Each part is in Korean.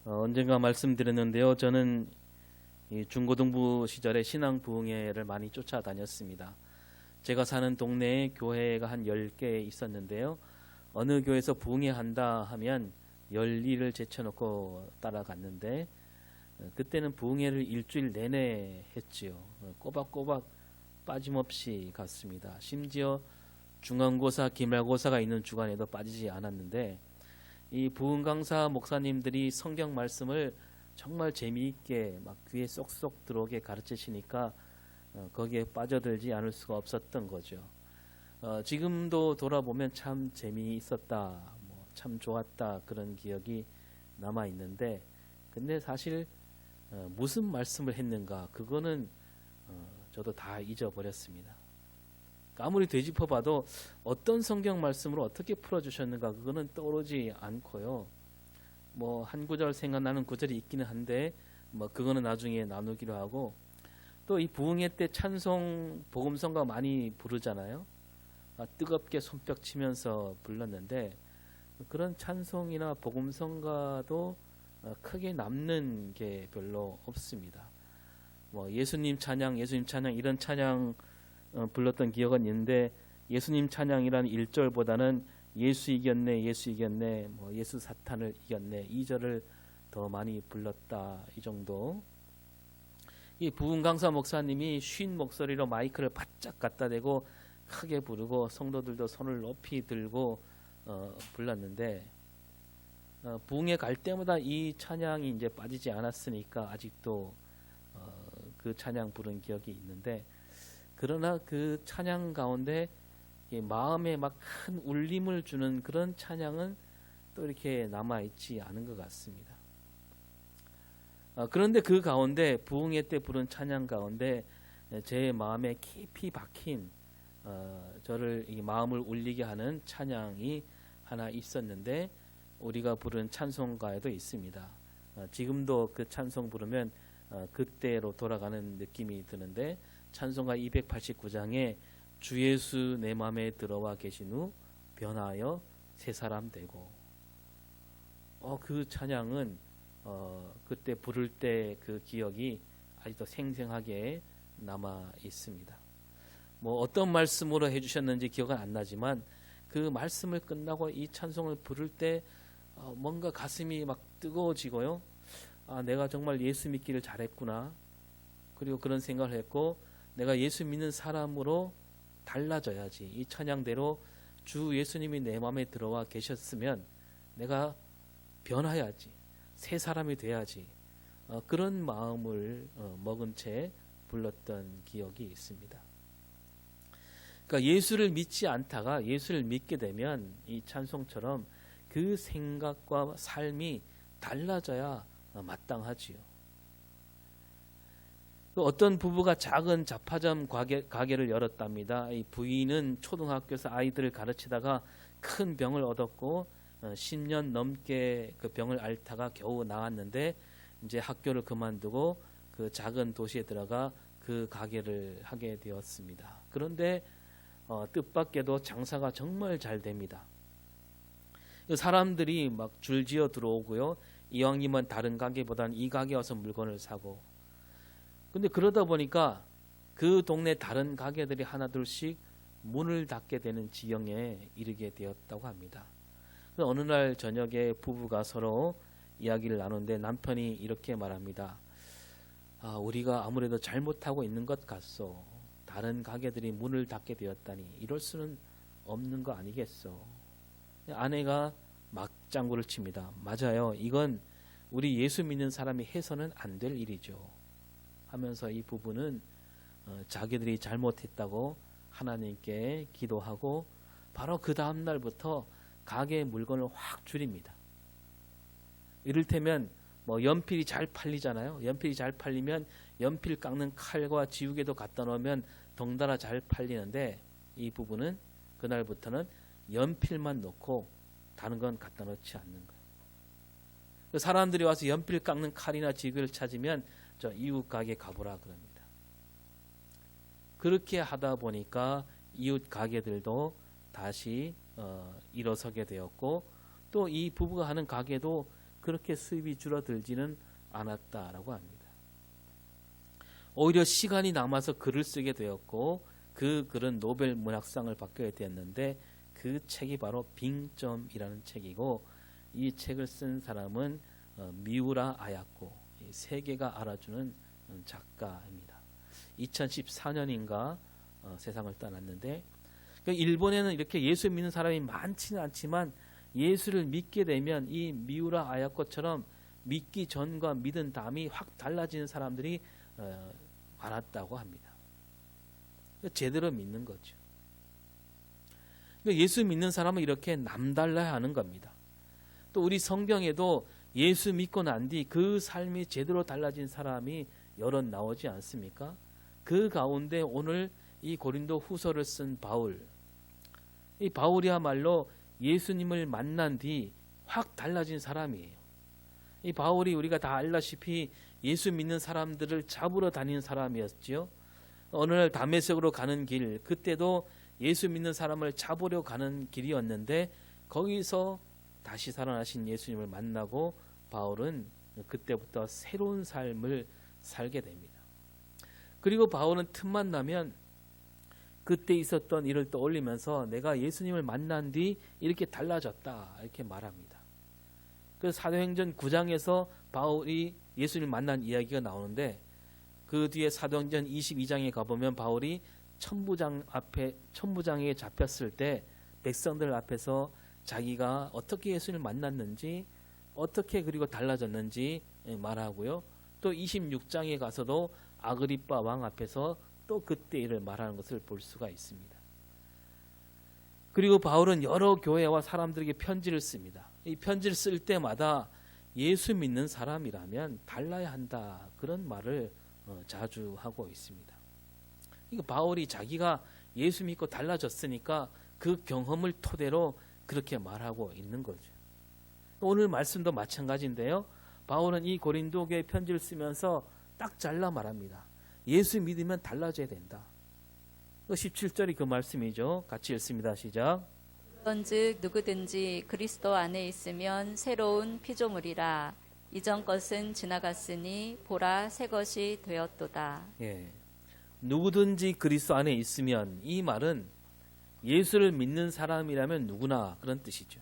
언젠가 말씀드렸는데요. 저는 이 중고등부 시절에 신앙 부흥회를 많이 쫓아다녔습니다. 제가 사는 동네에 교회가 한 10개 있었는데요. 어느 교회에서 부흥회 한다 하면 10일을 제쳐놓고 따라갔는데 그때는 부흥회를 일주일 내내 했지요. 꼬박꼬박 빠짐없이 갔습니다. 심지어 중간고사, 기말고사가 있는 주간에도 빠지지 않았는데 이 부흥 강사 목사님들이 성경 말씀을 정말 재미있게 막 귀에 쏙쏙 들어오게 가르치시니까 거기에 빠져들지 않을 수가 없었던 거죠. 지금도 돌아보면 참 재미있었다, 참 좋았다 그런 기억이 남아 있는데, 근데 사실 무슨 말씀을 했는가 그거는 저도 다 잊어버렸습니다. 아무리 되짚어봐도 어떤 성경 말씀으로 어떻게 풀어주셨는가 그거는 떠오르지 않고요. 한 구절 생각나는 구절이 있기는 한데 그거는 나중에 나누기로 하고, 또 이 부흥회 때 찬송 복음성가 많이 부르잖아요. 뜨겁게 손뼉 치면서 불렀는데 그런 찬송이나 복음성가도 크게 남는 게 별로 없습니다. 예수님 찬양 이런 찬양 불렀던 기억은 있는데, 예수님 찬양이라는 1절보다는 예수 이겼네 예수 사탄을 이겼네 2절을 더 많이 불렀다, 이 정도. 이 부흥 강사 목사님이 쉰 목소리로 마이크를 바짝 갖다 대고 크게 부르고 성도들도 손을 높이 들고 불렀는데, 부흥회 갈 때마다 이 찬양이 이제 빠지지 않았으니까 아직도 그 찬양 부른 기억이 있는데, 그러나 그 찬양 가운데 마음에 막 큰 울림을 주는 그런 찬양은 또 이렇게 남아있지 않은 것 같습니다. 그런데 그 가운데 부흥회 때 부른 찬양 가운데 제 마음에 깊이 박힌 저를 이 마음을 울리게 하는 찬양이 하나 있었는데, 우리가 부른 찬송가에도 있습니다. 지금도 그 찬송 부르면 그때로 돌아가는 느낌이 드는데, 찬송가 289장에 주 예수 내 맘에 들어와 계신 후 변하여 새 사람 되고, 그 찬양은 그때 부를 때 그 기억이 아직도 생생하게 남아 있습니다. 어떤 말씀으로 해주셨는지 기억은 안 나지만 그 말씀을 끝나고 이 찬송을 부를 때 뭔가 가슴이 막 뜨거워지고요. 내가 정말 예수 믿기를 잘했구나. 그리고 그런 생각을 했고, 내가 예수 믿는 사람으로 달라져야지. 이 찬양대로 주 예수님이 내 마음에 들어와 계셨으면 내가 변해야지. 새 사람이 돼야지. 그런 마음을 먹은 채 불렀던 기억이 있습니다. 그러니까 예수를 믿지 않다가 예수를 믿게 되면 이 찬송처럼 그 생각과 삶이 달라져야 마땅하지요. 어떤 부부가 작은 잡화점 가게를 열었답니다. 이 부인은 초등학교에서 아이들을 가르치다가 큰 병을 얻었고 10년 넘게 그 병을 앓다가 겨우 나았는데, 이제 학교를 그만두고 그 작은 도시에 들어가 그 가게를 하게 되었습니다. 그런데 뜻밖에도 장사가 정말 잘 됩니다. 사람들이 막 줄지어 들어오고요. 이왕이면 다른 가게보다는 이 가게 와서 물건을 사고, 근데 그러다 보니까 그 동네 다른 가게들이 하나둘씩 문을 닫게 되는 지경에 이르게 되었다고 합니다. 어느 날 저녁에 부부가 서로 이야기를 나누는데 남편이 이렇게 말합니다. 우리가 아무래도 잘못하고 있는 것 같소. 다른 가게들이 문을 닫게 되었다니 이럴 수는 없는 거 아니겠소. 아내가 막장구를 칩니다. 맞아요. 이건 우리 예수 믿는 사람이 해서는 안 될 일이죠. 하면서 이 부부는 자기들이 잘못했다고 하나님께 기도하고 바로 그 다음 날부터 가게 물건을 확 줄입니다. 이를테면 연필이 잘 팔리잖아요. 연필이 잘 팔리면 연필 깎는 칼과 지우개도 갖다 놓으면 덩달아 잘 팔리는데, 이 부부는 그날부터는 연필만 놓고 다른 건 갖다 놓지 않는 거예요. 사람들이 와서 연필 깎는 칼이나 지우개를 찾으면 저 이웃 가게 가보라 그럽니다. 그렇게 하다 보니까 이웃 가게들도 다시 일어서게 되었고, 또 이 부부가 하는 가게도 그렇게 수입이 줄어들지는 않았다라고 합니다. 오히려 시간이 남아서 글을 쓰게 되었고 그 글은 노벨 문학상을 받게 되었는데 그 책이 바로 빙점이라는 책이고 이 책을 쓴 사람은 미우라 아야코, 세계가 알아주는 작가입니다. 2014년인가 세상을 떠났는데 일본에는 이렇게 예수 믿는 사람이 많지는 않지만 예수를 믿게 되면 이 미우라 아야코처럼 믿기 전과 믿은 다음이 확 달라지는 사람들이 많았다고 합니다. 제대로 믿는 거죠. 예수 믿는 사람은 이렇게 남달라야 하는 겁니다. 또 우리 성경에도 예수 믿고 난 뒤 그 삶이 제대로 달라진 사람이 여럿 나오지 않습니까? 그 가운데 오늘 이 고린도 후서를 쓴 바울, 이 바울이야말로 예수님을 만난 뒤 확 달라진 사람이에요. 이 바울이 우리가 다 알다시피 예수 믿는 사람들을 잡으러 다니는 사람이었죠. 어느 날 다메섹으로 가는 길, 그때도 예수 믿는 사람을 잡으려 가는 길이었는데 거기서 다시 살아나신 예수님을 만나고 바울은 그때부터 새로운 삶을 살게 됩니다. 그리고 바울은 틈만 나면 그때 있었던 일을 떠올리면서 내가 예수님을 만난 뒤 이렇게 달라졌다 이렇게 말합니다. 그래서 사도행전 9장에서 바울이 예수님을 만난 이야기가 나오는데 그 뒤에 사도행전 22장에 가보면 바울이 천부장에 잡혔을 때 백성들 앞에서 자기가 어떻게 예수님을 만났는지 어떻게 그리고 달라졌는지 말하고요. 또 26장에 가서도 아그리빠 왕 앞에서 또 그때 일을 말하는 것을 볼 수가 있습니다. 그리고 바울은 여러 교회와 사람들에게 편지를 씁니다. 이 편지를 쓸 때마다 예수 믿는 사람이라면 달라야 한다 그런 말을 자주 하고 있습니다. 이거 바울이 자기가 예수 믿고 달라졌으니까 그 경험을 토대로 그렇게 말하고 있는 거죠. 오늘 말씀도 마찬가지인데요. 바울은 이 고린도 교회 편지를 쓰면서 딱 잘라 말합니다. 예수 믿으면 달라져야 된다. 17절이 그 말씀이죠. 같이 읽습니다. 시작. 그런즉 누구든지 그리스도 안에 있으면 새로운 피조물이라. 이전 것은 지나갔으니 보라 새 것이 되었도다. 예. 누구든지 그리스도 안에 있으면, 이 말은 예수를 믿는 사람이라면 누구나 그런 뜻이죠.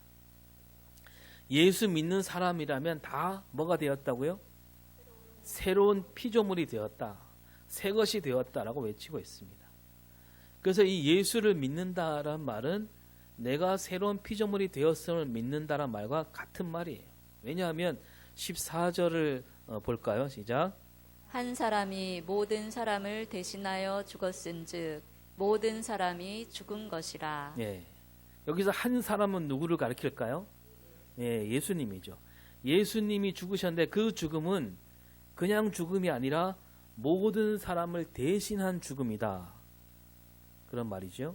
예수 믿는 사람이라면 다 뭐가 되었다고요? 새로운 피조물이 되었다. 새 것이 되었다라고 외치고 있습니다. 그래서 이 예수를 믿는다란 말은 내가 새로운 피조물이 되었음을 믿는다란 말과 같은 말이에요. 왜냐하면 14절을 볼까요? 시작. 한 사람이 모든 사람을 대신하여 죽었은즉 모든 사람이 죽은 것이라. 예. 여기서 한 사람은 누구를 가리킬까요? 예, 예수님이죠. 예수님이 죽으셨는데 그 죽음은 그냥 죽음이 아니라 모든 사람을 대신한 죽음이다. 그런 말이죠.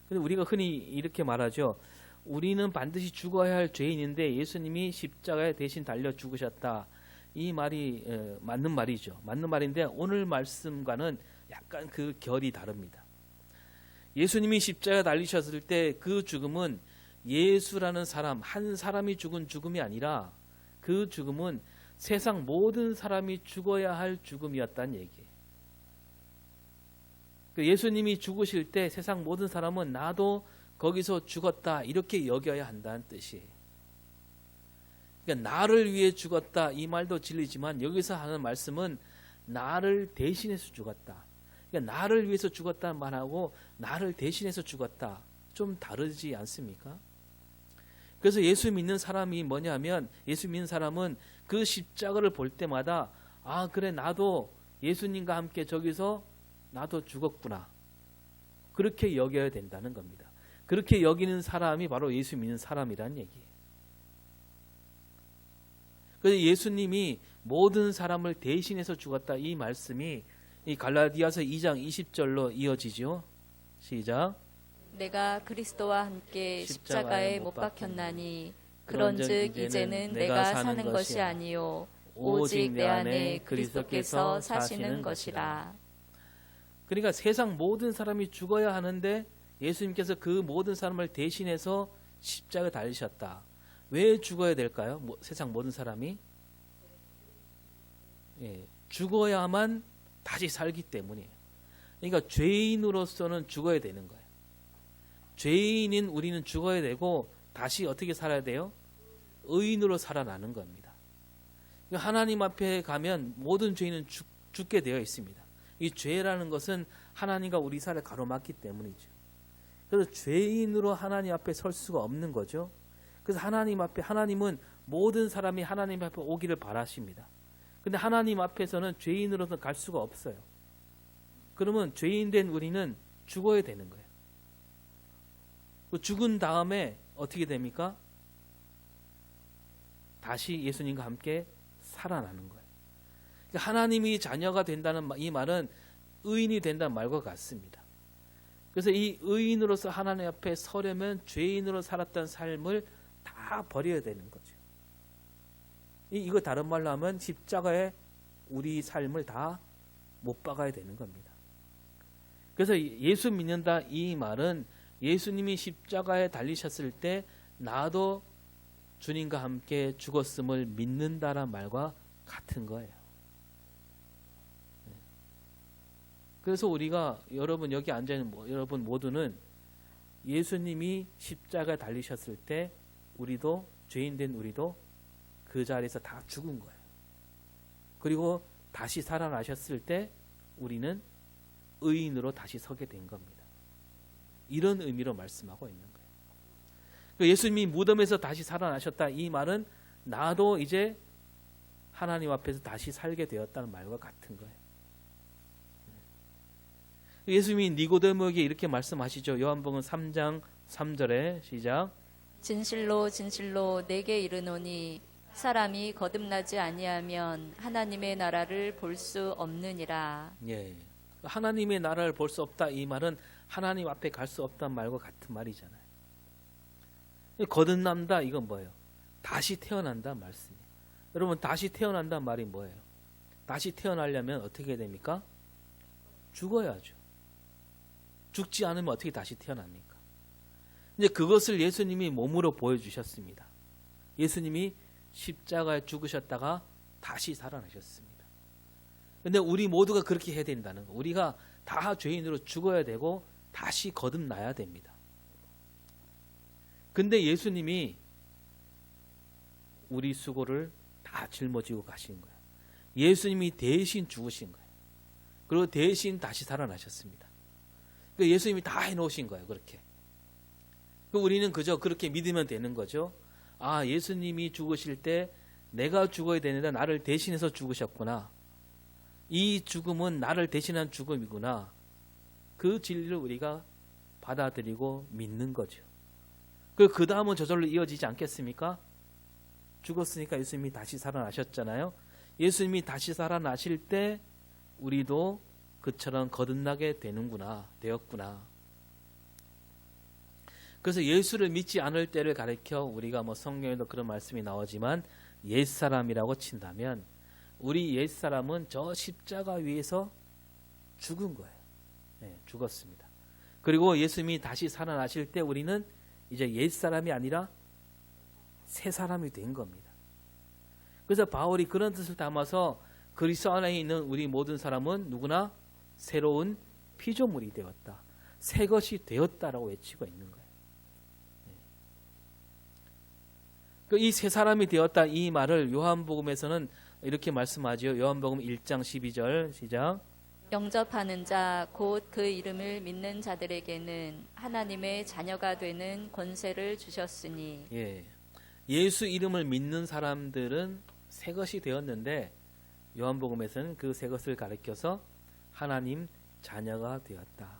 근데 우리가 흔히 이렇게 말하죠. 우리는 반드시 죽어야 할 죄인인데 예수님이 십자가에 대신 달려 죽으셨다. 이 말이 맞는 말이죠. 맞는 말인데 오늘 말씀과는 약간 그 결이 다릅니다. 예수님이 십자가에 달리셨을 때 그 죽음은 예수라는 사람, 한 사람이 죽은 죽음이 아니라 그 죽음은 세상 모든 사람이 죽어야 할 죽음이었다는 얘기예요. 예수님이 죽으실 때 세상 모든 사람은 나도 거기서 죽었다 이렇게 여겨야 한다는 뜻이에요. 그러니까 나를 위해 죽었다 이 말도 진리지만 여기서 하는 말씀은 나를 대신해서 죽었다. 그러니까 나를 위해서 죽었다는 말하고 나를 대신해서 죽었다. 좀 다르지 않습니까? 그래서 예수 믿는 사람이 뭐냐면 예수 믿는 사람은 그 십자가를 볼 때마다 아 그래 나도 예수님과 함께 저기서 나도 죽었구나. 그렇게 여겨야 된다는 겁니다. 그렇게 여기는 사람이 바로 예수 믿는 사람이라는 얘기예요. 그래서 예수님이 모든 사람을 대신해서 죽었다 이 말씀이 이 갈라디아서 2장 20절로 이어지죠. 시작. 내가 그리스도와 함께 십자가에 못 박혔나니 그런즉 이제는 내가 사는 것이 아니요 오직 내 안에 그리스도께서 사시는 것이라. 그러니까 세상 모든 사람이 죽어야 하는데 예수님께서 그 모든 사람을 대신해서 십자가에 달리셨다. 왜 죽어야 될까요? 세상 모든 사람이 죽어야만 다시 살기 때문이에요. 그러니까 죄인으로서는 죽어야 되는 거예요. 죄인인 우리는 죽어야 되고 다시 어떻게 살아야 돼요? 의인으로 살아나는 겁니다. 그러니까 하나님 앞에 가면 모든 죄인은 죽게 되어 있습니다. 이 죄라는 것은 하나님과 우리 사이를 가로막기 때문이죠. 그래서 죄인으로 하나님 앞에 설 수가 없는 거죠. 그래서 하나님은 모든 사람이 하나님 앞에 오기를 바라십니다. 근데 하나님 앞에서는 죄인으로서 갈 수가 없어요. 그러면 죄인 된 우리는 죽어야 되는 거예요. 죽은 다음에 어떻게 됩니까? 다시 예수님과 함께 살아나는 거예요. 그러니까 하나님이 자녀가 된다는 이 말은 의인이 된다는 말과 같습니다. 그래서 이 의인으로서 하나님 앞에 서려면 죄인으로 살았던 삶을 다 버려야 되는 거죠. 이거 다른 말로 하면 십자가에 우리 삶을 다 못 박아야 되는 겁니다. 그래서 예수 믿는다 이 말은 예수님이 십자가에 달리셨을 때 나도 주님과 함께 죽었음을 믿는다란 말과 같은 거예요. 그래서 우리가 여러분 여기 앉아있는 여러분 모두는 예수님이 십자가에 달리셨을 때 우리도 죄인된 우리도 그 자리에서 다 죽은 거예요. 그리고 다시 살아나셨을 때 우리는 의인으로 다시 서게 된 겁니다. 이런 의미로 말씀하고 있는 거예요. 예수님이 무덤에서 다시 살아나셨다 이 말은 나도 이제 하나님 앞에서 다시 살게 되었다는 말과 같은 거예요. 예수님이 니고데모에게 이렇게 말씀하시죠. 요한복음 3장 3절에 시작. 진실로 진실로 내게 이르노니 사람이 거듭나지 아니하면 하나님의 나라를 볼 수 없느니라. 예. 하나님의 나라를 볼 수 없다 이 말은 하나님 앞에 갈 수 없다는 말과 같은 말이잖아요. 거듭난다 이건 뭐예요? 다시 태어난다 말씀이에요. 여러분 다시 태어난다는 말이 뭐예요? 다시 태어나려면 어떻게 됩니까? 죽어야죠. 죽지 않으면 어떻게 다시 태어납니까? 이제 그것을 예수님이 몸으로 보여주셨습니다. 예수님이 십자가에 죽으셨다가 다시 살아나셨습니다. 근데 우리 모두가 그렇게 해야 된다는 거. 우리가 다 죄인으로 죽어야 되고 다시 거듭나야 됩니다. 근데 예수님이 우리 수고를 다 짊어지고 가신 거예요. 예수님이 대신 죽으신 거예요. 그리고 대신 다시 살아나셨습니다. 예수님이 다 해놓으신 거예요. 그렇게. 우리는 그저 그렇게 믿으면 되는 거죠. 아, 예수님이 죽으실 때 내가 죽어야 되는데 나를 대신해서 죽으셨구나. 이 죽음은 나를 대신한 죽음이구나. 그 진리를 우리가 받아들이고 믿는 거죠. 그 다음은 저절로 이어지지 않겠습니까? 죽었으니까 예수님이 다시 살아나셨잖아요. 예수님이 다시 살아나실 때 우리도 그처럼 거듭나게 되었구나. 그래서 예수를 믿지 않을 때를 가리켜 우리가 성경에도 그런 말씀이 나오지만 옛사람이라고 친다면 우리 옛사람은 저 십자가 위에서 죽은 거예요. 네, 죽었습니다. 그리고 예수님이 다시 살아나실 때 우리는 이제 옛사람이 아니라 새 사람이 된 겁니다. 그래서 바울이 그런 뜻을 담아서 그리스도 안에 있는 우리 모든 사람은 누구나 새로운 피조물이 되었다. 새 것이 되었다라고 외치고 있는 거예요. 이 새 사람이 되었다 이 말을 요한복음에서는 이렇게 말씀하죠. 요한복음 1장 12절 시작. 영접하는 자 곧 그 이름을 믿는 자들에게는 하나님의 자녀가 되는 권세를 주셨으니. 예수 이름을 믿는 사람들은 새 것이 되었는데 요한복음에서는 그 새 것을 가리켜서 하나님 자녀가 되었다.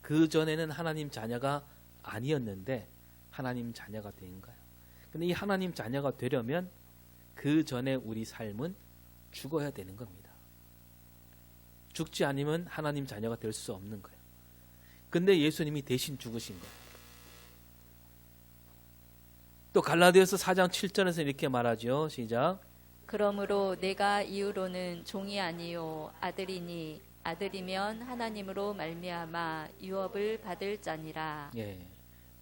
그 전에는 하나님 자녀가 아니었는데 하나님 자녀가 된 거예요. 근데 이 하나님 자녀가 되려면 그 전에 우리 삶은 죽어야 되는 겁니다. 죽지 않으면 하나님 자녀가 될 수 없는 거예요. 근데 예수님이 대신 죽으신 거예요. 또 갈라디아서 4장 7절에서 이렇게 말하죠. 시작. 그러므로 내가 이후로는 종이 아니요 아들이니 아들이면 하나님으로 말미암아 유업을 받을 자니라.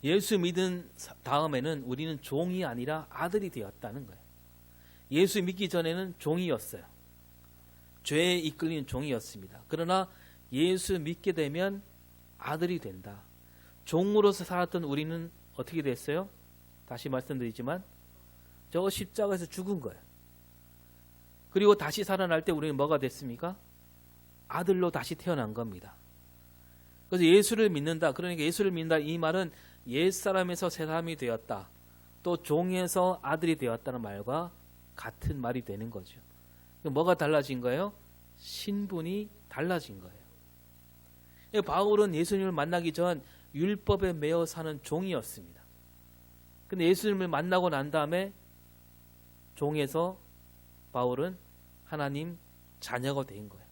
예수 믿은 다음에는 우리는 종이 아니라 아들이 되었다는 거예요. 예수 믿기 전에는 종이었어요. 죄에 이끌린 종이었습니다. 그러나 예수 믿게 되면 아들이 된다. 종으로서 살았던 우리는 어떻게 됐어요? 다시 말씀드리지만 저 십자가에서 죽은 거예요. 그리고 다시 살아날 때 우리는 뭐가 됐습니까? 아들로 다시 태어난 겁니다. 그래서 예수를 믿는다. 그러니까 예수를 믿는다. 이 말은 옛사람에서 새사람이 되었다. 또 종에서 아들이 되었다는 말과 같은 말이 되는 거죠. 뭐가 달라진 거예요? 신분이 달라진 거예요. 바울은 예수님을 만나기 전 율법에 매여 사는 종이었습니다. 근데 예수님을 만나고 난 다음에 종에서 바울은 하나님 자녀가 된 거예요.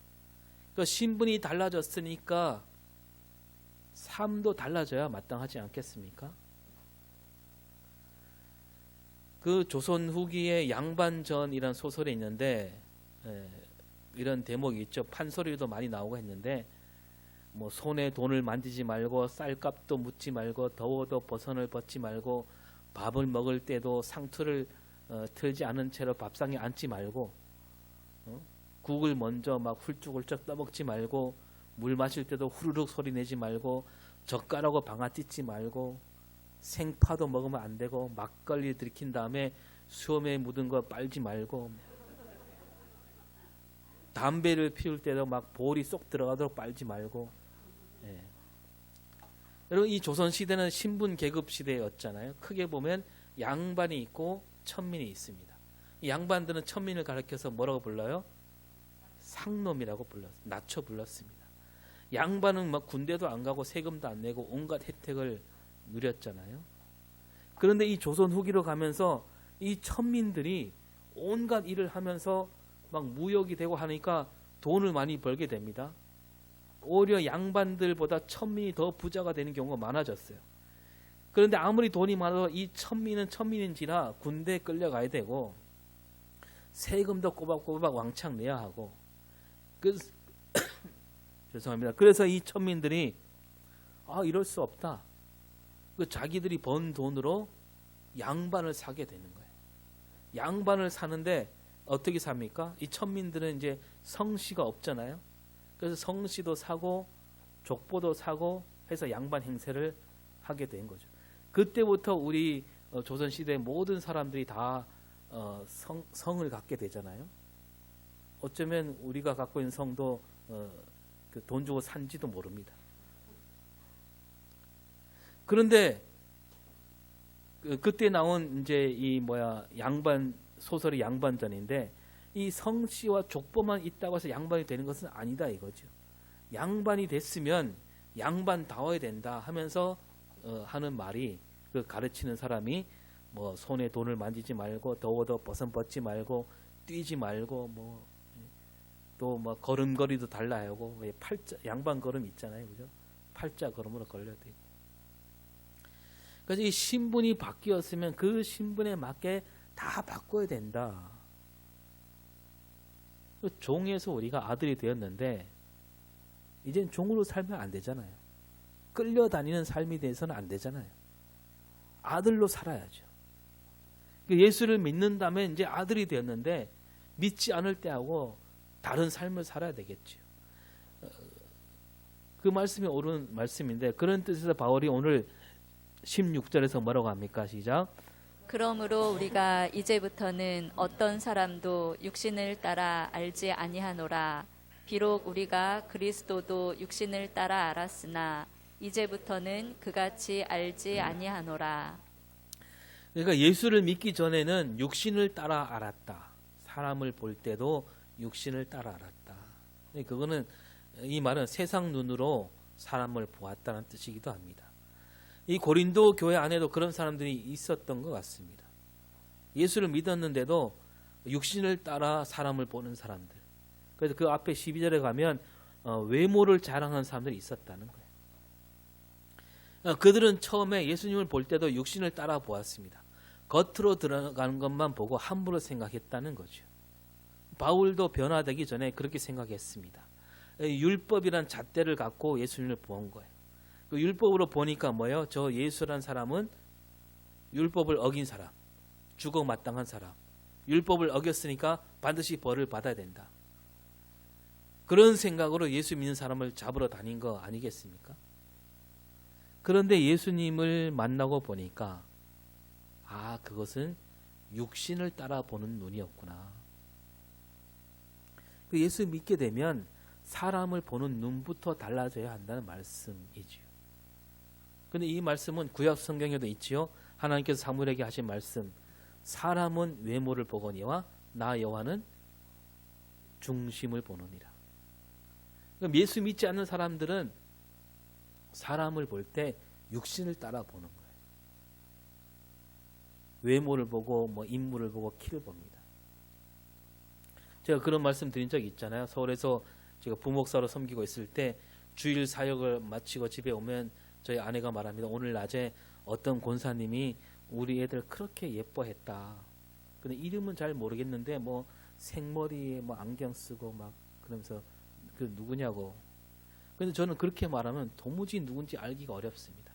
그 신분이 달라졌으니까 삶도 달라져야 마땅하지 않겠습니까? 그 조선 후기의 양반전이라는 소설이 있는데 이런 대목이 있죠. 판소리도 많이 나오고 했는데 뭐 손에 돈을 만지지 말고 쌀값도 묻지 말고 더워도 버선을 벗지 말고 밥을 먹을 때도 상투를 틀지 않은 채로 밥상에 앉지 말고 국을 먼저 막 훌쩍훌쩍 떠먹지 말고 물 마실 때도 후루룩 소리 내지 말고 젓가락으로 방아 찢지 말고 생파도 먹으면 안 되고 막걸리 들이킨 다음에 수염에 묻은 거 빨지 말고 담배를 피울 때도 막 볼이 쏙 들어가도록 빨지 말고. 예. 여러분 이 조선시대는 신분 계급 시대였잖아요. 크게 보면 양반이 있고 천민이 있습니다. 이 양반들은 천민을 가리켜서 뭐라고 불러요? 상놈이라고 낮춰 불렀습니다. 양반은 막 군대도 안 가고 세금도 안 내고 온갖 혜택을 누렸잖아요. 그런데 이 조선 후기로 가면서 이 천민들이 온갖 일을 하면서 막 무역이 되고 하니까 돈을 많이 벌게 됩니다. 오히려 양반들보다 천민이 더 부자가 되는 경우가 많아졌어요. 그런데 아무리 돈이 많아도 이 천민은 천민인지라 군대에 끌려가야 되고 세금도 꼬박꼬박 왕창 내야 하고 죄송합니다. 그래서 이 천민들이 이럴 수 없다. 자기들이 번 돈으로 양반을 사게 되는 거예요. 양반을 사는데 어떻게 삽니까? 이 천민들은 이제 성씨가 없잖아요. 그래서 성씨도 사고 족보도 사고 해서 양반 행세를 하게 된 거죠. 그때부터 우리 조선시대 모든 사람들이 다 성을 갖게 되잖아요. 어쩌면 우리가 갖고 있는 성도 그 돈 주고 산지도 모릅니다. 그런데 그때 나온 이제 이 양반 소설이 양반전인데 이 성씨와 족보만 있다고 해서 양반이 되는 것은 아니다 이거죠. 양반이 됐으면 양반다워야 된다 하면서 하는 말이 그 가르치는 사람이 뭐 손에 돈을 만지지 말고 더워도 버선 벗지 말고 뛰지 말고 또 뭐 걸음걸이도 달라야 하고 팔자 양반 걸음 있잖아요, 그죠? 팔자 걸음으로 걸려야 되고. 그래서 이 신분이 바뀌었으면 그 신분에 맞게 다 바꿔야 된다. 종에서 우리가 아들이 되었는데 이젠 종으로 살면 안 되잖아요. 끌려다니는 삶이 돼서는 안 되잖아요. 아들로 살아야죠. 예수를 믿는다면 이제 아들이 되었는데 믿지 않을 때하고 다른 삶을 살아야 되겠죠. 그 말씀이 옳은 말씀인데 그런 뜻에서 바울이 오늘 16절에서 뭐라고 합니까? 시작. 그러므로 우리가 이제부터는 어떤 사람도 육신을 따라 알지 아니하노라. 비록 우리가 그리스도도 육신을 따라 알았으나 이제부터는 그같이 알지 아니하노라. 그러니까 예수를 믿기 전에는 육신을 따라 알았다. 사람을 볼 때도 육신을 따라 알았다. 그거는 이 말은 세상 눈으로 사람을 보았다는 뜻이기도 합니다. 이 고린도 교회 안에도 그런 사람들이 있었던 것 같습니다. 예수를 믿었는데도 육신을 따라 사람을 보는 사람들. 그래서 그 앞에 12절에 가면 외모를 자랑하는 사람들이 있었다는 거예요. 그들은 처음에 예수님을 볼 때도 육신을 따라 보았습니다. 겉으로 들어가는 것만 보고 함부로 생각했다는 거죠. 바울도 변화되기 전에 그렇게 생각했습니다. 율법이란 잣대를 갖고 예수님을 본 거예요. 그 율법으로 보니까 뭐예요? 저 예수란 사람은 율법을 어긴 사람, 죽어 마땅한 사람, 율법을 어겼으니까 반드시 벌을 받아야 된다. 그런 생각으로 예수 믿는 사람을 잡으러 다닌 거 아니겠습니까? 그런데 예수님을 만나고 보니까 그것은 육신을 따라보는 눈이었구나. 그 예수 믿게 되면 사람을 보는 눈부터 달라져야 한다는 말씀이지요. 근데 이 말씀은 구약 성경에도 있지요. 하나님께서 사무엘에게 하신 말씀, 사람은 외모를 보거니와 나 여호와는 중심을 보느니라. 그럼 예수 믿지 않는 사람들은 사람을 볼 때 육신을 따라 보는 거예요. 외모를 보고 인물을 보고 키를 봅니다. 제가 그런 말씀 드린 적이 있잖아요. 서울에서 제가 부목사로 섬기고 있을 때 주일 사역을 마치고 집에 오면 저희 아내가 말합니다. 오늘 낮에 어떤 권사님이 우리 애들 그렇게 예뻐했다. 근데 이름은 잘 모르겠는데 생머리에 안경 쓰고 그러면서 그 누구냐고. 근데 저는 그렇게 말하면 도무지 누군지 알기가 어렵습니다.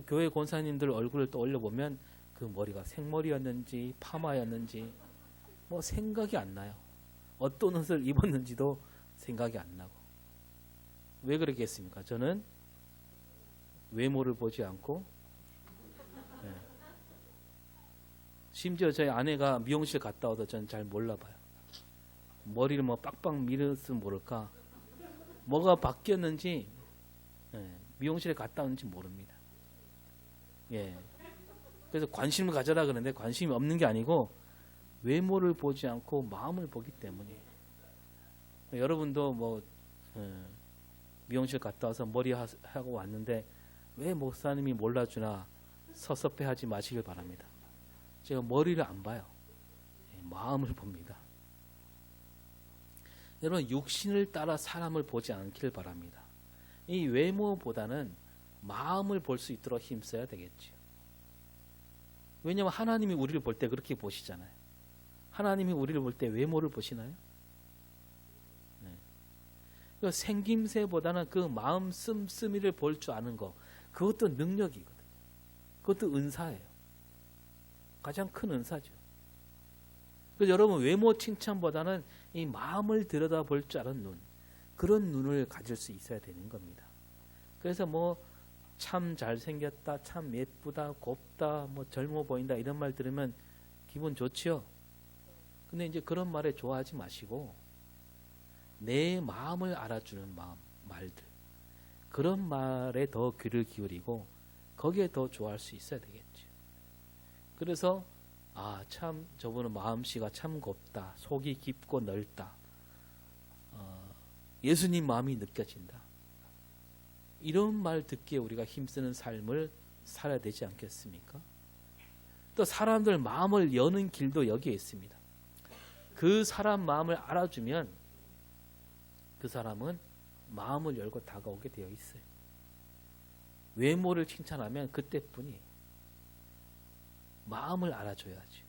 교회 권사님들 얼굴을 떠올려 보면 그 머리가 생머리였는지 파마였는지 생각이 안 나요. 어떤 옷을 입었는지도 생각이 안 나고. 왜 그러겠습니까? 저는 외모를 보지 않고, 심지어 저희 아내가 미용실 갔다 와도 저는 잘 몰라봐요. 머리를 빡빡 밀었으면 모를까. 뭐가 바뀌었는지, 미용실에 갔다 왔는지 모릅니다. 그래서 관심을 가져라 그러는데 관심이 없는 게 아니고 외모를 보지 않고 마음을 보기 때문에. 여러분도 미용실 갔다 와서 머리 하고 왔는데 왜 목사님이 몰라주나 섭섭해하지 마시길 바랍니다. 제가 머리를 안 봐요. 마음을 봅니다. 여러분 육신을 따라 사람을 보지 않기를 바랍니다. 이 외모보다는 마음을 볼 수 있도록 힘써야 되겠죠. 왜냐하면 하나님이 우리를 볼 때 그렇게 보시잖아요. 하나님이 우리를 볼 때 외모를 보시나요? 그 생김새보다는 그 마음 씀씀이를 볼 줄 아는 거, 그것도 능력이거든. 그것도 은사예요. 가장 큰 은사죠. 그래서 여러분 외모 칭찬보다는 이 마음을 들여다볼 줄 아는 눈, 그런 눈을 가질 수 있어야 되는 겁니다. 그래서 참 잘생겼다, 참 예쁘다, 곱다, 젊어 보인다 이런 말 들으면 기분 좋지요. 근데 이제 그런 말에 좋아하지 마시고 내 마음을 알아주는 말들, 그런 말에 더 귀를 기울이고 거기에 더 좋아할 수 있어야 되겠죠. 그래서 참 저분은 마음씨가 참 곱다, 속이 깊고 넓다, 예수님 마음이 느껴진다, 이런 말 듣기에 우리가 힘쓰는 삶을 살아야 되지 않겠습니까? 또 사람들 마음을 여는 길도 여기에 있습니다. 그 사람 마음을 알아주면 그 사람은 마음을 열고 다가오게 되어 있어요. 외모를 칭찬하면 그때뿐이에요. 마음을 알아줘야죠.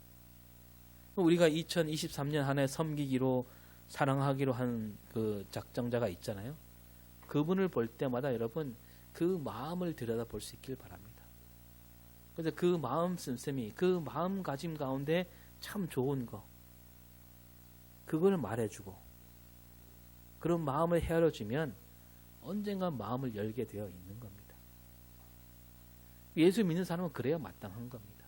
우리가 2023년 한 해 섬기기로 사랑하기로 한 그 작정자가 있잖아요. 그분을 볼 때마다 여러분 그 마음을 들여다볼 수 있길 바랍니다. 그래서 그 마음 씀씀이, 그 마음가짐 가운데 참 좋은 거, 그걸 말해주고 그런 마음을 헤아려주면 언젠가 마음을 열게 되어 있는 겁니다. 예수 믿는 사람은 그래야 마땅한 겁니다.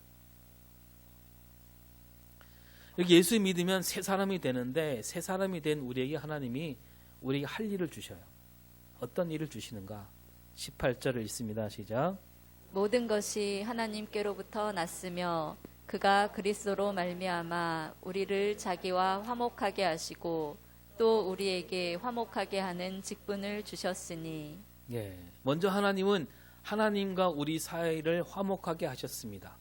여기 예수 믿으면 새 사람이 되는데 새 사람이 된 우리에게 하나님이 우리에게 할 일을 주셔요. 어떤 일을 주시는가? 18절을 읽습니다. 시작. 모든 것이 하나님께로부터 났으며 그가 그리스도로 말미암아 우리를 자기와 화목하게 하시고 또 우리에게 화목하게 하는 직분을 주셨으니. 먼저 하나님은 하나님과 우리 사이를 화목하게 하셨습니다.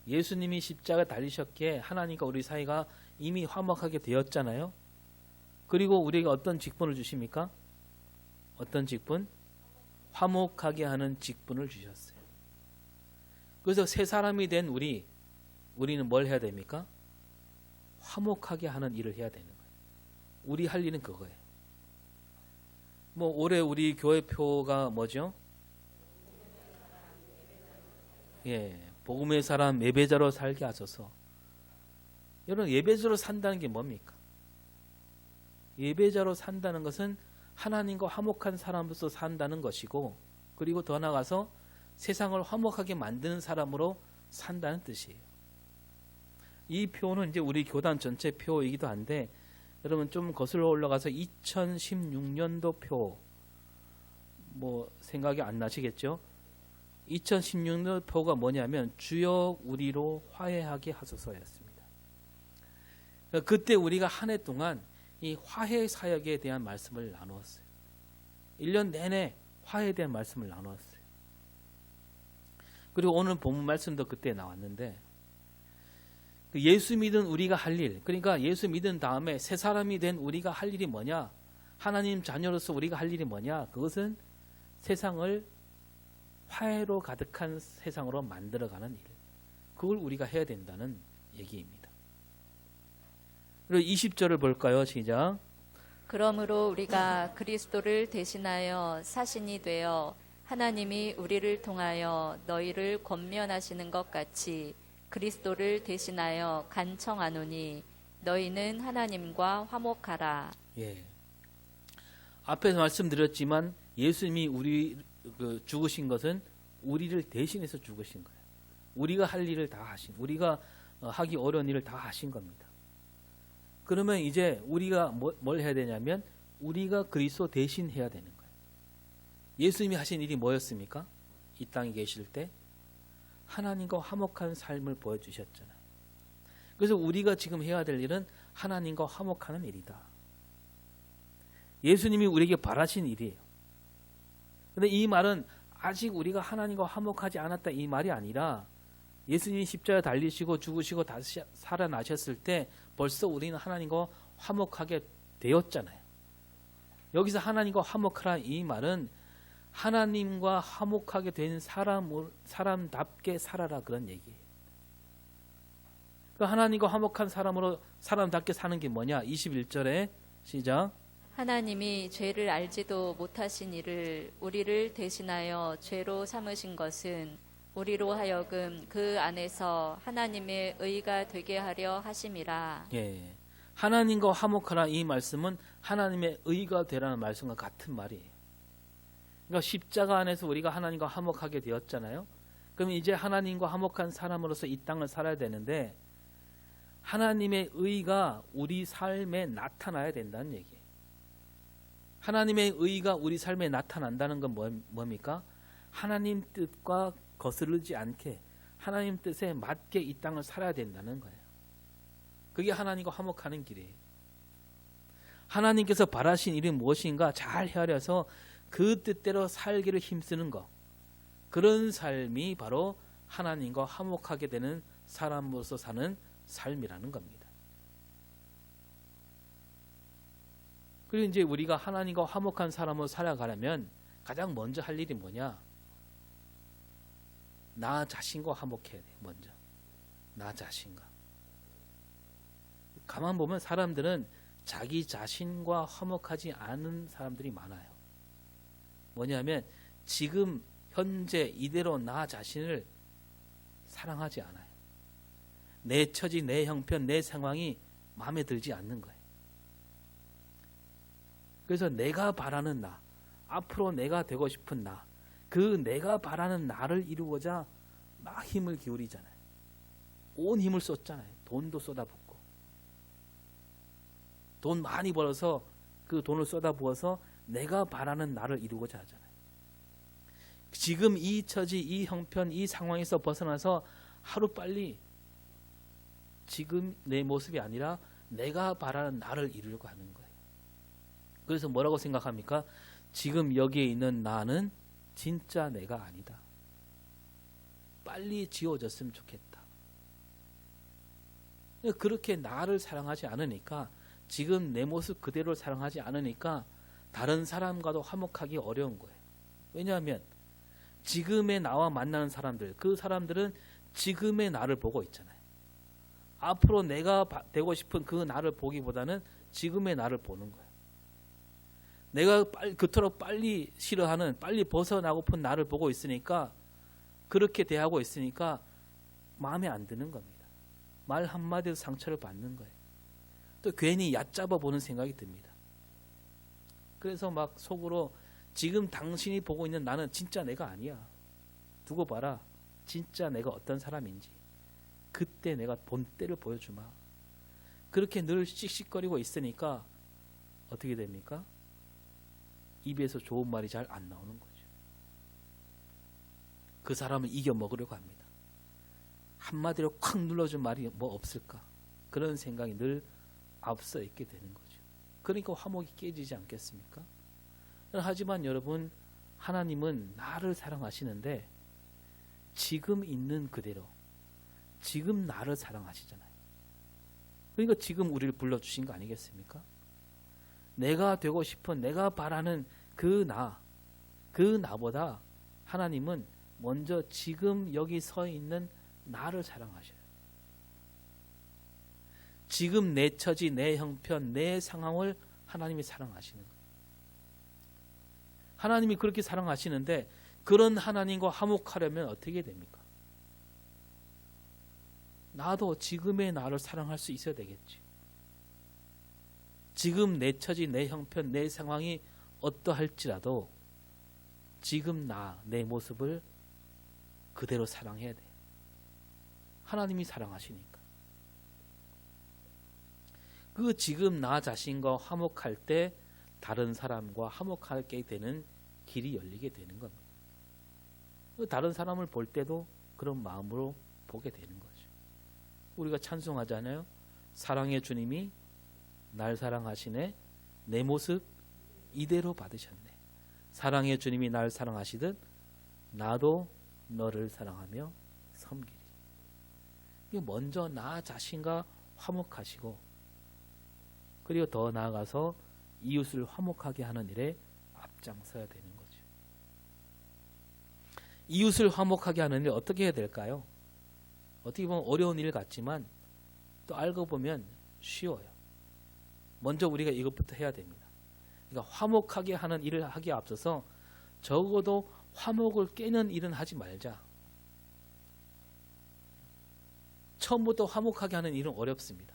예수님이 십자가 달리셨기에 하나님과 우리 사이가 이미 화목하게 되었잖아요. 그리고 우리에게 어떤 직분을 주십니까? 어떤 직분? 화목하게 하는 직분을 주셨어요. 그래서 새 사람이 된 우리는 뭘 해야 됩니까? 화목하게 하는 일을 해야 되는 거예요. 우리 할 일은 그거예요. 올해 우리 교회표가 뭐죠? 복음의 사람 예배자로 살게 하소서. 여러분, 예배자로 산다는 게 뭡니까? 예배자로 산다는 것은 하나님과 화목한 사람으로서 산다는 것이고, 그리고 더 나아가서 세상을 화목하게 만드는 사람으로 산다는 뜻이에요. 이 표는 이제 우리 교단 전체 표이기도 한데, 여러분 좀 거슬러 올라가서 2016년도 표, 뭐 생각이 안 나시겠죠? 2016년 표가 뭐냐면 주여 우리로 화해하게 하소서였습니다. 그때 우리가 한 해 동안 이 화해 사역에 대한 말씀을 나누었어요. 1년 내내 화해에 대한 말씀을 나누었어요. 그리고 오늘 본문 말씀도 그때 나왔는데, 예수 믿은 우리가 할 일, 그러니까 예수 믿은 다음에 새 사람이 된 우리가 할 일이 뭐냐? 하나님 자녀로서 우리가 할 일이 뭐냐? 그것은 세상을 화해로 가득한 세상으로 만들어가는 일, 그걸 우리가 해야 된다는 얘기입니다. 그리고 20절을 볼까요? 시작. 그러므로 우리가 그리스도를 대신하여 사신이 되어 하나님이 우리를 통하여 너희를 권면하시는 것 같이 그리스도를 대신하여 간청하노니 너희는 하나님과 화목하라. 앞에서 말씀드렸지만 예수님이 우리 죽으신 것은 우리를 대신해서 죽으신 거예요. 우리가 할 일을 다 하신, 우리가 하기 어려운 일을 다 하신 겁니다. 그러면 이제 우리가 뭘 해야 되냐면 우리가 그리스도 대신 해야 되는 거예요. 예수님이 하신 일이 뭐였습니까? 이 땅에 계실 때 하나님과 화목한 삶을 보여주셨잖아요. 그래서 우리가 지금 해야 될 일은 하나님과 화목하는 일이다. 예수님이 우리에게 바라신 일이에요. 그런데 이 말은 아직 우리가 하나님과 화목하지 않았다 이 말이 아니라, 예수님이 십자가에 달리시고 죽으시고 다시 살아나셨을 때 벌써 우리는 하나님과 화목하게 되었잖아요. 여기서 하나님과 화목하라 이 말은 하나님과 화목하게 된 사람답게 살아라 그런 얘기예요. 그 하나님과 화목한 사람으로 사람답게 사는 게 뭐냐? 21절에 시작. 하나님이 죄를 알지도 못하신 이를 우리를 대신하여 죄로 삼으신 것은 우리로 하여금 그 안에서 하나님의 의가 되게 하려 하심이라. 하나님과 화목하라 이 말씀은 하나님의 의가 되라는 말씀과 같은 말이에요. 그러니까 십자가 안에서 우리가 하나님과 화목하게 되었잖아요. 그럼 이제 하나님과 화목한 사람으로서 이 땅을 살아야 되는데, 하나님의 의가 우리 삶에 나타나야 된다는 얘기예요. 하나님의 의가 우리 삶에 나타난다는 건 뭡니까? 하나님 뜻과 거스르지 않게 하나님 뜻에 맞게 이 땅을 살아야 된다는 거예요. 그게 하나님과 화목하는 길이에요. 하나님께서 바라신 일이 무엇인가 잘 헤아려서 그 뜻대로 살기를 힘쓰는 것, 그런 삶이 바로 하나님과 화목하게 되는 사람으로서 사는 삶이라는 겁니다. 그리고 이제 우리가 하나님과 화목한 사람으로 살아가려면 가장 먼저 할 일이 뭐냐? 나 자신과 화목해야 돼. 먼저 나 자신과. 가만 보면 사람들은 자기 자신과 화목하지 않은 사람들이 많아요. 뭐냐면 지금 현재 이대로 나 자신을 사랑하지 않아요. 내 처지, 내 형편, 내 상황이 마음에 들지 않는 거예요. 그래서 내가 바라는 나, 앞으로 내가 되고 싶은 나, 그 내가 바라는 나를 이루고자 막 힘을 기울이잖아요. 온 힘을 쏟잖아요. 돈도 쏟아붓고, 돈 많이 벌어서 그 돈을 쏟아부어서 내가 바라는 나를 이루고자 하잖아요. 지금 이 처지, 이 형편, 이 상황에서 벗어나서 하루빨리 지금 내 모습이 아니라 내가 바라는 나를 이루려고 하는 거예요. 그래서 뭐라고 생각합니까? 지금 여기에 있는 나는 진짜 내가 아니다. 빨리 지워졌으면 좋겠다. 그렇게 나를 사랑하지 않으니까, 지금 내 모습 그대로 사랑하지 않으니까 다른 사람과도 화목하기 어려운 거예요. 왜냐하면 지금의 나와 만나는 사람들, 그 사람들은 지금의 나를 보고 있잖아요. 앞으로 내가 되고 싶은 그 나를 보기보다는 지금의 나를 보는 거예요. 내가 그토록 빨리 싫어하는, 빨리 벗어나고픈 나를 보고 있으니까 그렇게 대하고 있으니까 마음에 안 드는 겁니다. 말 한마디도 상처를 받는 거예요. 또 괜히 얕잡아 보는 생각이 듭니다. 그래서 막 속으로 지금 당신이 보고 있는 나는 진짜 내가 아니야. 두고 봐라. 진짜 내가 어떤 사람인지. 그때 내가 본때를 보여주마. 그렇게 늘 씩씩거리고 있으니까 어떻게 됩니까? 입에서 좋은 말이 잘 안 나오는 거죠. 그 사람을 이겨 먹으려고 합니다. 한마디로 콱 눌러준 말이 뭐 없을까? 그런 생각이 늘 앞서 있게 되는 거죠. 그러니까 화목이 깨지지 않겠습니까? 하지만 여러분, 하나님은 나를 사랑하시는데 지금 있는 그대로, 지금 나를 사랑하시잖아요. 그러니까 지금 우리를 불러주신 거 아니겠습니까? 내가 되고 싶은, 내가 바라는 그 나보다 하나님은 먼저 지금 여기 서 있는 나를 사랑하셔요. 지금 내 처지, 내 형편, 내 상황을 하나님이 사랑하시는 거예요. 하나님이 그렇게 사랑하시는데 그런 하나님과 화목하려면 어떻게 됩니까? 나도 지금의 나를 사랑할 수 있어야 되겠지. 지금 내 처지, 내 형편, 내 상황이 어떠할지라도 지금 내 모습을 그대로 사랑해야 돼. 하나님이 사랑하시니까. 그 지금 나 자신과 화목할 때 다른 사람과 화목하게 되는 길이 열리게 되는 겁니다. 다른 사람을 볼 때도 그런 마음으로 보게 되는 거죠. 우리가 찬송하잖아요. 사랑의 주님이 날 사랑하시네. 내 모습 이대로 받으셨네. 사랑의 주님이 날 사랑하시듯 나도 너를 사랑하며 섬기리. 먼저 나 자신과 화목하시고 그리고 더 나아가서 이웃을 화목하게 하는 일에 앞장서야 되는 거죠. 이웃을 화목하게 하는 일 어떻게 해야 될까요? 어떻게 보면 어려운 일 같지만 또 알고 보면 쉬워요. 먼저 우리가 이것부터 해야 됩니다. 그러니까 화목하게 하는 일을 하기에 앞서서 적어도 화목을 깨는 일은 하지 말자. 처음부터 화목하게 하는 일은 어렵습니다.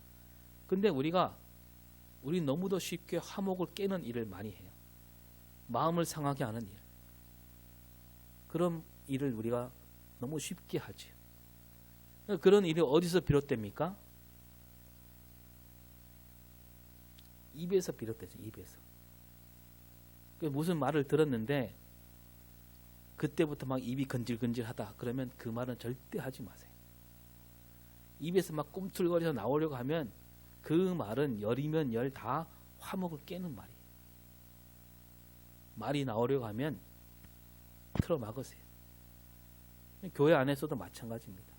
근데 우리 너무도 쉽게 화목을 깨는 일을 많이 해요. 마음을 상하게 하는 일. 그런 일을 우리가 너무 쉽게 하죠. 그런 일이 어디서 비롯됩니까? 입에서 비롯되죠. 입에서. 무슨 말을 들었는데 그때부터 막 입이 건질건질하다. 그러면 그 말은 절대 하지 마세요. 입에서 막 꿈틀거려서 나오려고 하면 그 말은 열이면 열 다 화목을 깨는 말이에요. 말이 나오려고 하면 틀어 막으세요. 교회 안에서도 마찬가지입니다.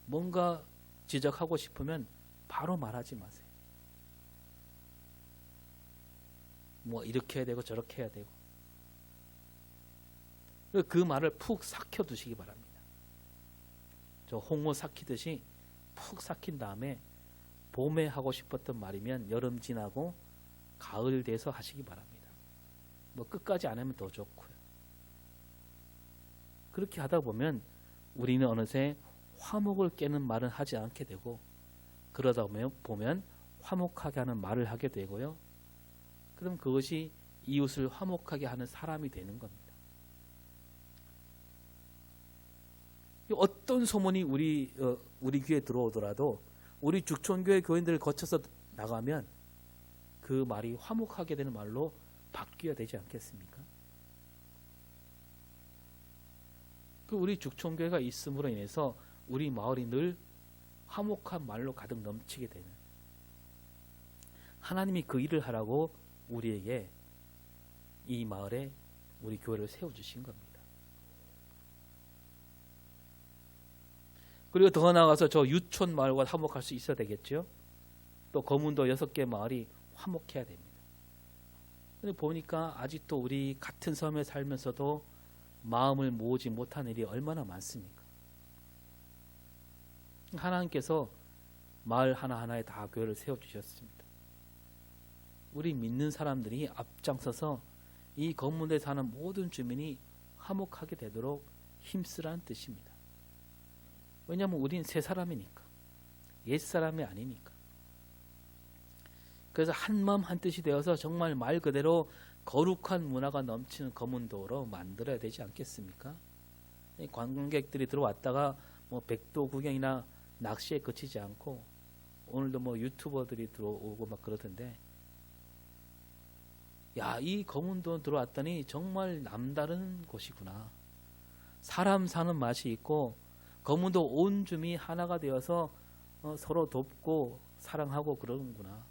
뭔가 지적하고 싶으면 바로 말하지 마세요. 뭐 이렇게 해야 되고 저렇게 해야 되고 그 말을 푹 삭혀 두시기 바랍니다. 저 홍어 삭히듯이 푹 삭힌 다음에 봄에 하고 싶었던 말이면 여름 지나고 가을 돼서 하시기 바랍니다. 뭐 끝까지 안 하면 더 좋고요. 그렇게 하다 보면 우리는 어느새 화목을 깨는 말은 하지 않게 되고 그러다 보면 화목하게 하는 말을 하게 되고요. 그럼 그것이 이웃을 화목하게 하는 사람이 되는 겁니다. 어떤 소문이 우리 귀에 들어오더라도 우리 죽촌교회 교인들을 거쳐서 나가면 그 말이 화목하게 되는 말로 바뀌어야 되지 않겠습니까? 우리 죽촌교회가 있음으로 인해서 우리 마을이 늘 화목한 말로 가득 넘치게 되는 하나님이 그 일을 하라고 우리에게 이 마을에 우리 교회를 세워주신 겁니다. 그리고 더 나아가서 저 유촌 마을과 화목할 수 있어야 되겠죠. 또 거문도 6개 마을이 화목해야 됩니다. 근데 보니까 아직도 우리 같은 섬에 살면서도 마음을 모으지 못한 일이 얼마나 많습니까? 하나님께서 마을 하나하나에 다 교회를 세워주셨습니다. 우리 믿는 사람들이 앞장서서 이 건물에 사는 모든 주민이 화목하게 되도록 힘쓰라는 뜻입니다. 왜냐하면 우린 새 사람이니까, 옛 사람이 아니니까. 그래서 한마음 한뜻이 되어서 정말 말 그대로 거룩한 문화가 넘치는 거문도로 만들어야 되지 않겠습니까? 관광객들이 들어왔다가 뭐 백도 구경이나 낚시에 그치지 않고, 오늘도 뭐 유튜버들이 들어오고 막 그러던데, 야, 이 거문도 들어왔더니 정말 남다른 곳이구나. 사람 사는 맛이 있고, 거문도 온 줌이 하나가 되어서 서로 돕고 사랑하고 그러는구나.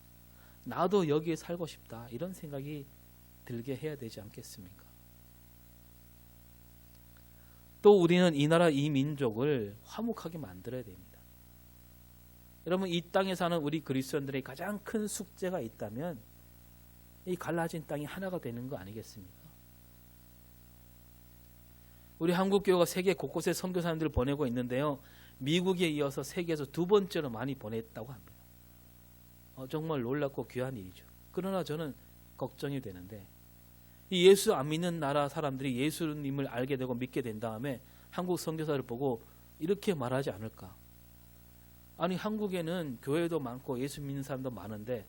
나도 여기에 살고 싶다. 이런 생각이 들게 해야 되지 않겠습니까? 또 우리는 이 나라 이 민족을 화목하게 만들어야 됩니다. 여러분, 이 땅에 사는 우리 그리스도인들의 가장 큰 숙제가 있다면 이 갈라진 땅이 하나가 되는 거 아니겠습니까? 우리 한국교회가 세계 곳곳에 선교사님들을 보내고 있는데요, 미국에 이어서 세계에서 두 번째로 많이 보냈다고 합니다. 정말 놀랍고 귀한 일이죠. 그러나 저는 걱정이 되는데, 이 예수 안 믿는 나라 사람들이 예수님을 알게 되고 믿게 된 다음에 한국 선교사를 보고 이렇게 말하지 않을까? 아니, 한국에는 교회도 많고 예수 믿는 사람도 많은데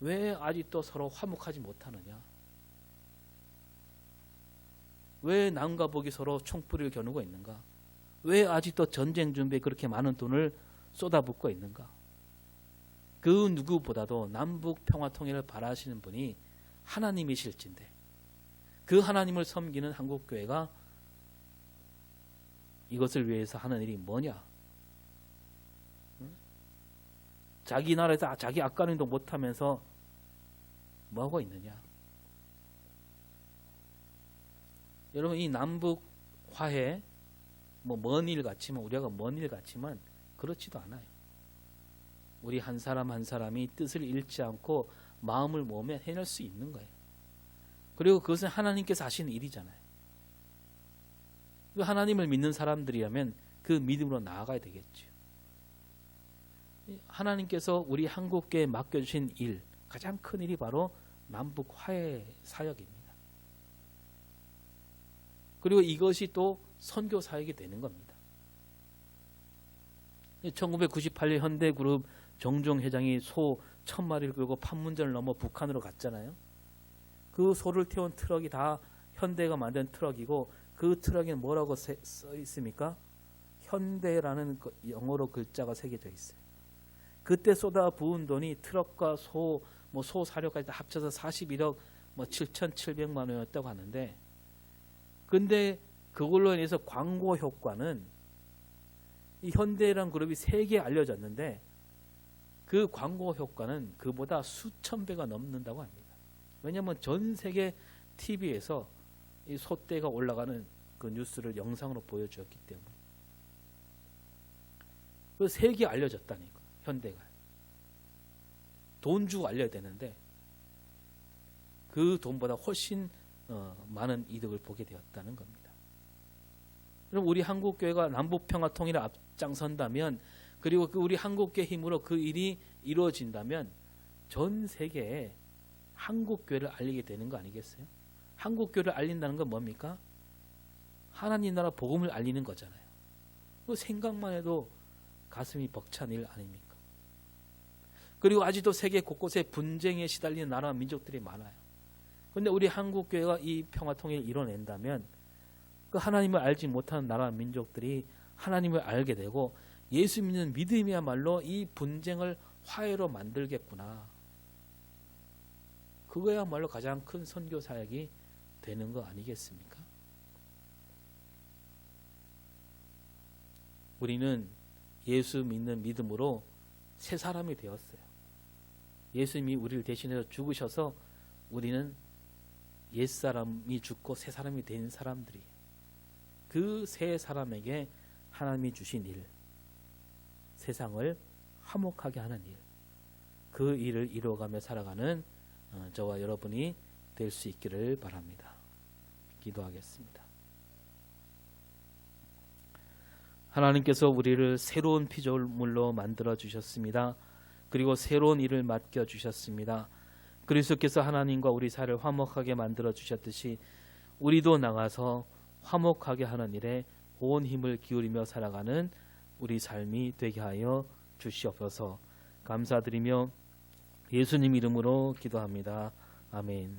왜 아직도 서로 화목하지 못하느냐? 왜 남과 북이 서로 총불을 겨누고 있는가? 왜 아직도 전쟁 준비에 그렇게 많은 돈을 쏟아붓고 있는가? 그 누구보다도 남북 평화 통일을 바라시는 분이 하나님이실진데, 그 하나님을 섬기는 한국교회가 이것을 위해서 하는 일이 뭐냐? 자기 나라에서 자기 앞가림도 못하면서 뭐하고 있느냐? 여러분, 이 남북 화해 뭐 먼 일 같지만, 우리가 먼 일 같지만 그렇지도 않아요. 우리 한 사람 한 사람이 뜻을 잃지 않고 마음을 모으면 해낼 수 있는 거예요. 그리고 그것은 하나님께서 하시는 일이잖아요. 하나님을 믿는 사람들이라면 그 믿음으로 나아가야 되겠죠. 하나님께서 우리 한국교회에 맡겨주신 일, 가장 큰 일이 바로 남북 화해 사역입니다. 그리고 이것이 또 선교 사역이 되는 겁니다. 1998년 현대그룹 정종 회장이 소 1000마리를 끌고 판문점을 넘어 북한으로 갔잖아요. 그 소를 태운 트럭이 다 현대가 만든 트럭이고, 그 트럭에는 뭐라고 써 있습니까? 현대라는 영어로 글자가 새겨져 있어요. 그때 쏟아 부은 돈이 트럭과 소 사료까지 다 합쳐서 41억 7,700만 원이었다고 하는데, 근데 그걸로 인해서 광고 효과는, 이 현대라는 그룹이 세계에 알려졌는데 그 광고 효과는 그보다 수천 배가 넘는다고 합니다. 왜냐하면 전 세계 TV에서 이 소떼가 올라가는 그 뉴스를 영상으로 보여주었기 때문에. 그 세계에 알려졌다니까. 현대가 돈 주고 알려야 되는데 그 돈보다 훨씬 많은 이득을 보게 되었다는 겁니다. 그럼 우리 한국교회가 남북평화 통일에 앞장선다면, 그리고 우리 한국교회 힘으로 그 일이 이루어진다면 전 세계에 한국교회를 알리게 되는 거 아니겠어요? 한국교회를 알린다는 건 뭡니까? 하나님 나라 복음을 알리는 거잖아요. 그 생각만 해도 가슴이 벅찬 일 아닙니까? 그리고 아직도 세계 곳곳에 분쟁에 시달리는 나라와 민족들이 많아요. 그런데 우리 한국교회가 이 평화통일을 이뤄낸다면 그 하나님을 알지 못하는 나라와 민족들이 하나님을 알게 되고, 예수 믿는 믿음이야말로 이 분쟁을 화해로 만들겠구나. 그거야말로 가장 큰 선교 사역이 되는 거 아니겠습니까? 우리는 예수 믿는 믿음으로 새 사람이 되었어요. 예수님이 우리를 대신해서 죽으셔서 우리는 옛사람이 죽고 새 사람이 된 사람들이에요. 그 새 사람에게 하나님이 주신 일, 세상을 화목하게 하는 일, 그 일을 이루어가며 살아가는 저와 여러분이 될 수 있기를 바랍니다. 기도하겠습니다. 하나님께서 우리를 새로운 피조물로 만들어 주셨습니다. 그리고 새로운 일을 맡겨 주셨습니다. 그리스도께서 하나님과 우리 사이를 화목하게 만들어 주셨듯이 우리도 나가서 화목하게 하는 일에 온 힘을 기울이며 살아가는 우리 삶이 되게 하여 주시옵소서. 감사드리며 예수님 이름으로 기도합니다. 아멘.